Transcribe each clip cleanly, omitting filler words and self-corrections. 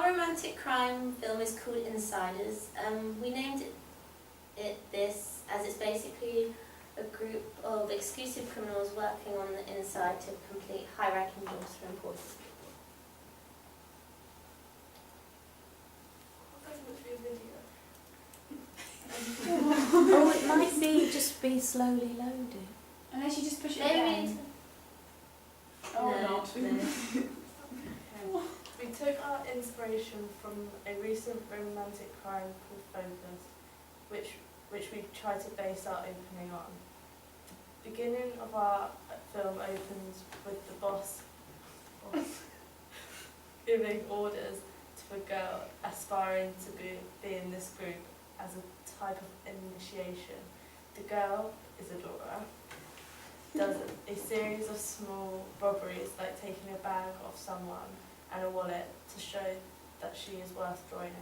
Our romantic crime film is called Insiders. We named it this as it's basically a group of exclusive criminals working on the inside to complete high-ranking jobs for important people. Oh, it might just be slowly loading. Unless you just push it Maybe again. Oh, No. not. We took our inspiration from a recent romantic crime called Focus, which we tried to base our opening on. The beginning of our film opens with the boss giving orders to a girl aspiring to be in this group as a type of initiation. The girl, Isadora, does a series of small robberies, like taking a bag off someone and a wallet, to show that she is worth joining.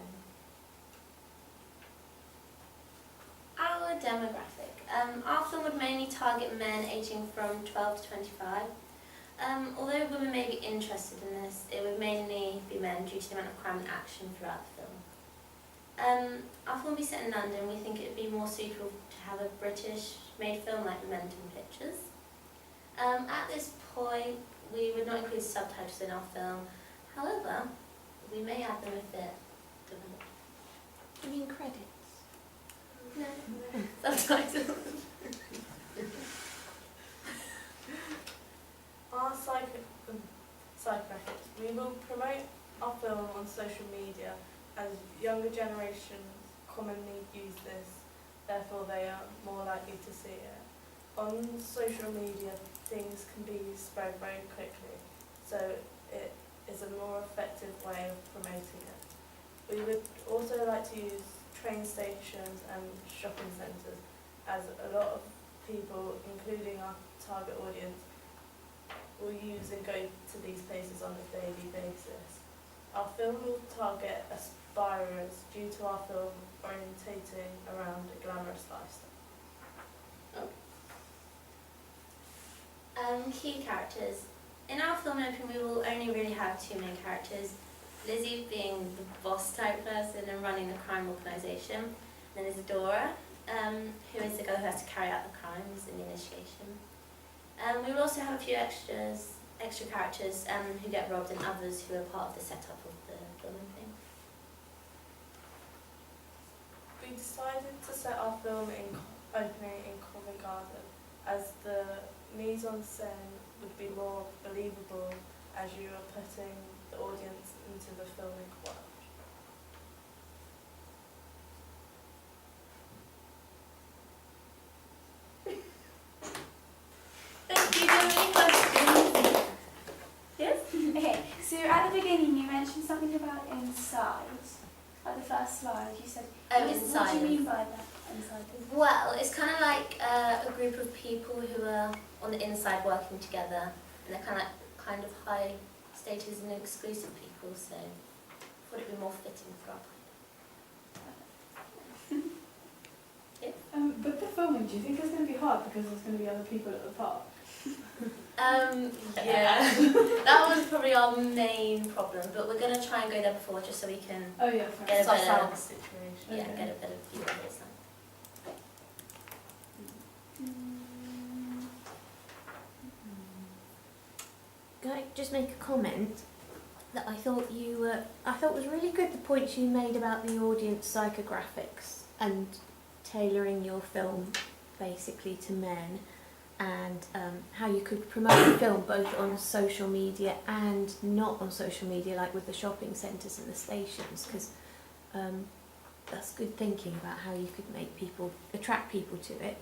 Our demographic. Our film would mainly target men aging from 12 to 25. Although women may be interested in this, it would mainly be men due to the amount of crime and action throughout the film. Our film will be set in London. We think it would be more suitable to have a British-made film like Momentum Pictures. At this point, we would not include subtitles in our film. However, we may add them if they're developed. You mean credits? No, subtitles. Our psychographics. We will promote our film on social media, as younger generations commonly use this, therefore they are more likely to see it. On social media, things can be spread very quickly, so it is a more effective way of promoting it. We would also like to use train stations and shopping centres, as a lot of people, including our target audience, will use and go to these places on a daily basis. Our film will target aspirers due to our film orientating around a glamorous lifestyle. Key characters. In our film opening, we will only really have two main characters. Lizzie being the boss type person and running the crime organisation. Then Isadora, who is the girl who has to carry out the crimes and the initiation. We will also have a few extra characters who get robbed and others who are part of the setup of the filming thing. We decided to set our film opening in Covent Garden, as the mise en scène would be more believable as you are putting the audience into the filming world. Thank you. Do you have any questions? Yes? Okay, so at the beginning you mentioned something about inside. At the first slide you said, Oh, what inside. do you mean by that, inside? Well, it's kind of like a group of people who are on the inside working together, and they're kind of high status and exclusive people, so I thought it would be more fitting for our With the filming, do you think it's going to be hard because there's going to be other people at the park? Yeah, that was probably our main problem, but we're going to try and go there before just so we can Oh yeah, get a Suss better, out the situation. yeah, Okay. get a better view of it. Can I just make a comment that I thought was really good, the points you made about the audience psychographics and tailoring your film basically to men, and how you could promote the film both on social media and not on social media, like with the shopping centres and the stations, because that's good thinking about how you could attract people to it.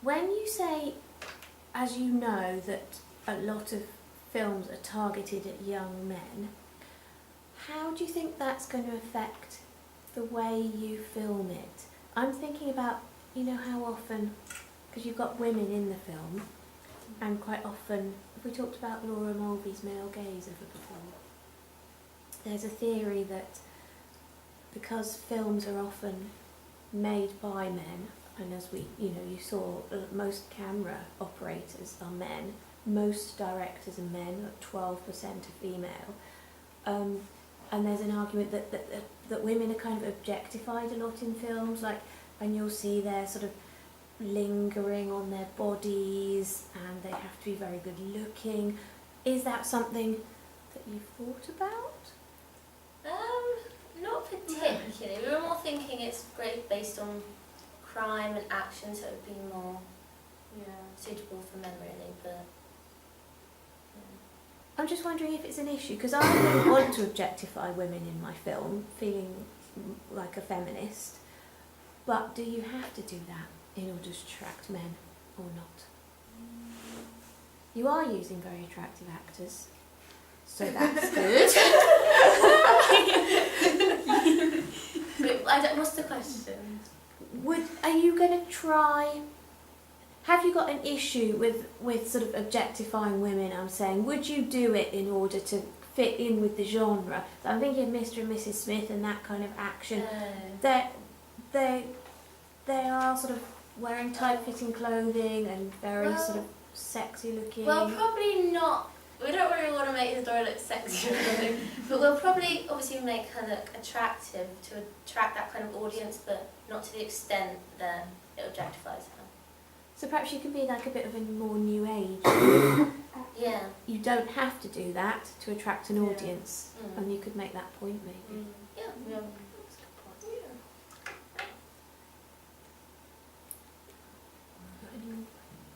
When you say, as you know, that a lot of films are targeted at young men, how do you think that's going to affect the way you film it? I'm thinking about, how often, because you've got women in the film, and quite often, we talked about Laura Mulvey's male gaze ever before. There's a theory that because films are often made by men, and as you saw, most camera operators are men, most directors are men, 12% are female. and there's an argument that women are kind of objectified a lot in films, like, and you'll see they're sort of lingering on their bodies and they have to be very good looking. Is that something that you've thought about? Not particularly. We were more thinking it's great based on crime and action, so it would be more suitable for men, really. But I'm just wondering if it's an issue, because I wouldn't want to objectify women in my film, feeling like a feminist. But do you have to do that in order to attract men or not? You are using very attractive actors, so that's good. But what's the question? Are you going to try? Have you got an issue with sort of objectifying women? I'm saying, would you do it in order to fit in with the genre? So I'm thinking of Mr. and Mrs. Smith and that kind of action. They are sort of wearing tight-fitting clothing and very sort of sexy looking. Well, probably not. We don't really want to make the story look sexy or anything, but we'll probably obviously make her look attractive to attract that kind of audience, but not to the extent that it objectifies her. So perhaps you could be like a bit of a more new age. Yeah. You don't have to do that to attract an audience, and you could make that point maybe. Yeah. Yeah.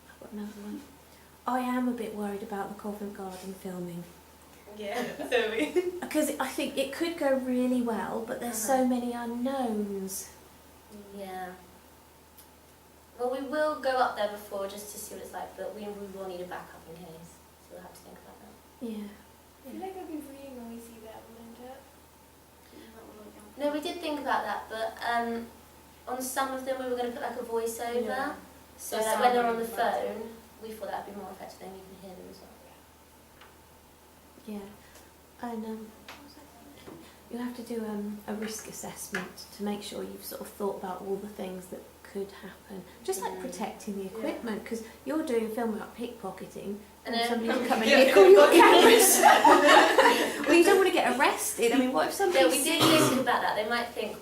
I've got another one. I am a bit worried about the Covent Garden filming. Yeah. So we. Because I think it could go really well, but there's so many unknowns. Yeah. Well, we will go up there before just to see what it's like, but we will need a backup in case, so we'll have to think about that. Yeah. I feel like it'd be really noisy there, wouldn't it? No, we did think about that, but on some of them we were going to put like a voiceover, Yeah. so So that when they're on the sounding like phone, we thought that would be more effective, then we can hear them as well. Yeah. And what was I thinking? You have to do a risk assessment to make sure you've sort of thought about all the things that could happen. Just like protecting the equipment, because you're doing a film about pickpocketing and somebody can come and nick all your cameras. Well, you don't want to get arrested. I mean, what if somebody Yeah, we did think about that. They might think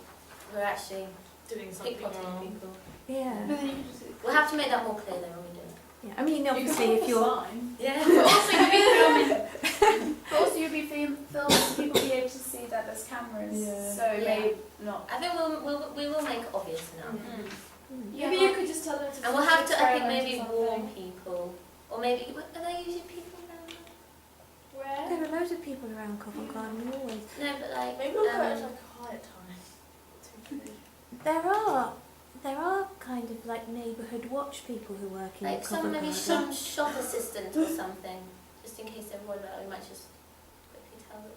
we're actually Doing something pickpocketing wrong. people. Yeah. But then you could just We'll have to make that more clear then when we do it. Yeah. I mean, obviously, if you're fine. Yeah. But also you'd be filming, people be able to see that there's cameras, Yeah. so they not. I think we will make it obvious enough. Maybe you could just tell them to. And we'll have to, I think, Experiment maybe or warn something. people. Or maybe, are they using people around there? Where? there are loads of people around Covent Garden always. No, but like, Maybe we'll go at like a quiet time. There are kind of like neighbourhood watch people who work in like Covent maybe Garden. some shop assistant or something, just in case they're worried about it, we might just quickly tell them.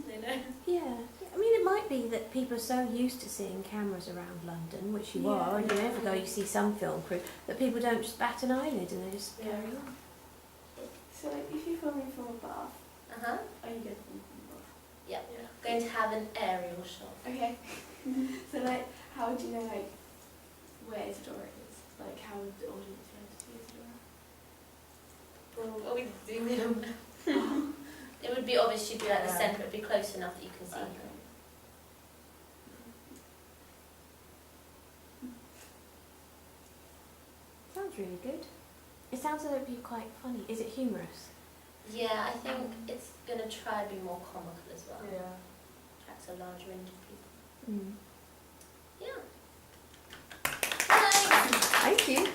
They know. Yeah, I mean, it might be that people are so used to seeing cameras around London, which you are, and you never go, you see some film crew, that people don't just bat an eyelid and they just carry on. So like if you're filming from above, Uh-huh. are you going from above? Yeah. Going to have an aerial shot. Okay. So like how would you know like where his door is? Like how would the audience be able to see his door? Well, we do. It would be obvious you'd be like the centre, it would be close enough that you can see Okay. them. Sounds really good. It sounds like it would be quite funny. Is it humorous? Yeah, I think it's going to try to be more comical as well. Yeah. Attracts a large range of people. Mm. Yeah. Thanks. Thank you.